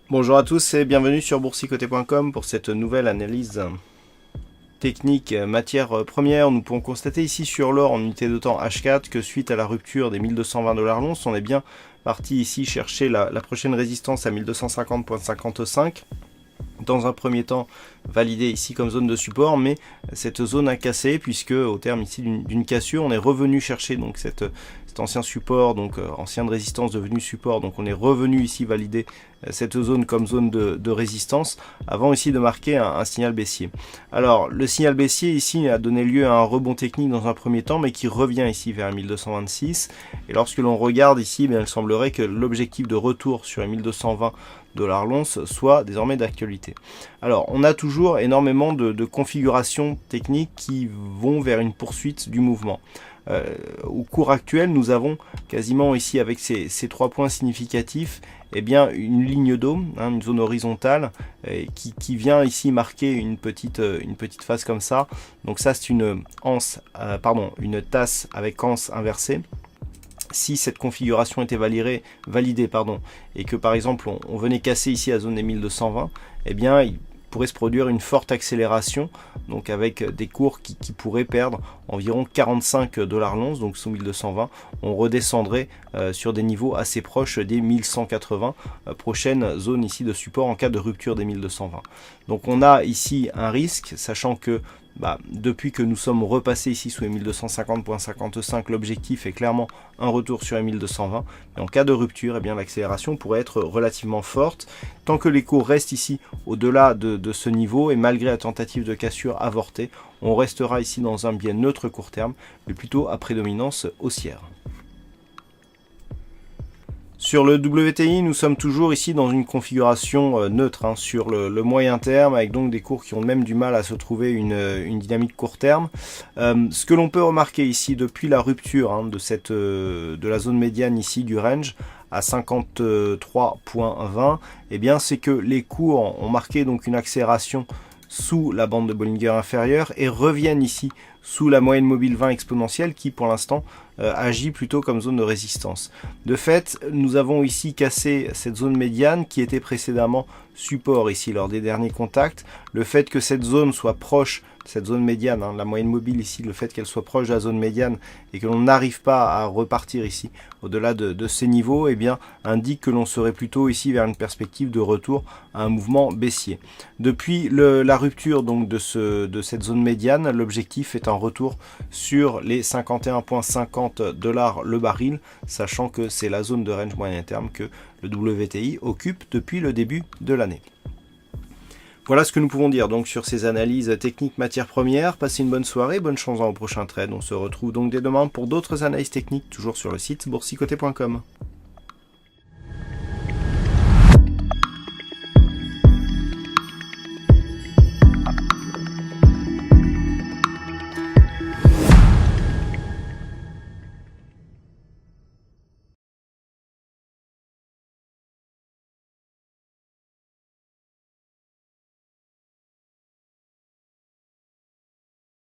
Bonjour à tous et bienvenue sur boursicoté.com pour cette nouvelle analyse technique matière première. Nous pouvons constater ici sur l'or en unité de temps H4 que suite à la rupture des 1220 $ l'once, on est bien parti ici chercher la prochaine résistance à 1250,55. Dans un premier temps validé ici comme zone de support, mais cette zone a cassé puisque au terme ici d'une cassure, on est revenu chercher donc cet ancien support, donc ancienne résistance devenue support, donc on est revenu ici valider cette zone comme zone de résistance avant ici de marquer un signal baissier. Alors le signal baissier ici a donné lieu à un rebond technique dans un premier temps, mais qui revient ici vers 1226, et lorsque l'on regarde ici, bien, il semblerait que l'objectif de retour sur les 1220 $ l'once soit désormais d'actualité. Alors on a toujours énormément de configurations techniques qui vont vers une poursuite du mouvement. Au cours actuel, nous avons quasiment ici avec ces 3 points significatifs, eh bien une ligne d'eau, une zone horizontale qui vient ici marquer une petite phase comme ça. Donc ça c'est une tasse avec anse inversée. Si cette configuration était validée, et que par exemple on venait casser ici la zone des 1220, eh bien il pourrait se produire une forte accélération, donc avec des cours qui pourraient perdre environ 45 $ l'once, donc sous 1220, on redescendrait sur des niveaux assez proches des 1180, prochaine zone ici de support en cas de rupture des 1220. Donc on a ici un risque, sachant que depuis que nous sommes repassés ici sous les 1250,55, l'objectif est clairement un retour sur les 1220. Mais en cas de rupture, eh bien l'accélération pourrait être relativement forte. Tant que les cours restent ici au-delà de ce niveau, et malgré la tentative de cassure avortée, on restera ici dans un biais neutre court terme, mais plutôt à prédominance haussière. Sur le WTI, nous sommes toujours ici dans une configuration neutre sur le moyen terme, avec donc des cours qui ont même du mal à se trouver une dynamique court terme. Ce que l'on peut remarquer ici depuis la rupture de la zone médiane ici du range à 53,20, eh bien c'est que les cours ont marqué donc une accélération sous la bande de Bollinger inférieure et reviennent ici sous la moyenne mobile 20 exponentielle qui pour l'instant agit plutôt comme zone de résistance. De fait, nous avons ici cassé cette zone médiane qui était précédemment support ici lors des derniers contacts. Le fait que cette zone soit proche, cette zone médiane, la moyenne mobile ici, le fait qu'elle soit proche de la zone médiane et que l'on n'arrive pas à repartir ici au-delà de ces niveaux, eh bien, indique que l'on serait plutôt ici vers une perspective de retour à un mouvement baissier. Depuis la rupture donc de cette zone médiane, l'objectif est un retour sur les 51,50 $ le baril, sachant que c'est la zone de range moyen terme que le WTI occupe depuis le début de l'année. Voilà ce que nous pouvons dire donc sur ces analyses techniques matières premières. Passez une bonne soirée, bonne chance dans le prochain trade. On se retrouve donc dès demain pour d'autres analyses techniques, toujours sur le site boursicoté.com.